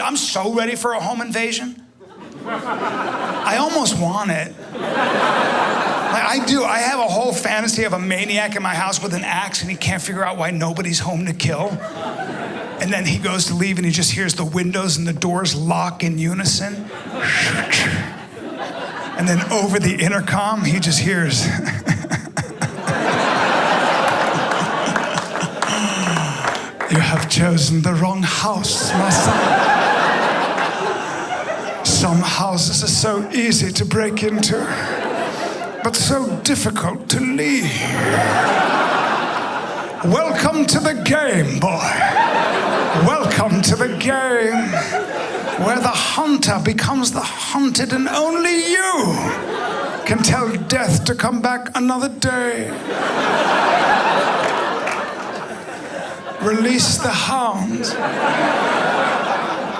I'm so ready for a home invasion. I almost want it. I do. I have a whole fantasy of a maniac in my house with an axe, and he can't figure out why nobody's home to kill. And then he goes to leave, and he just hears the windows and the doors lock in unison. And then over the intercom, he just hears... You have chosen the wrong house, my son. Some houses are so easy to break into, but so difficult to leave. Welcome to the game, boy. Welcome to the game where the hunter becomes the hunted and only you can tell death to come back another day. Release the hounds.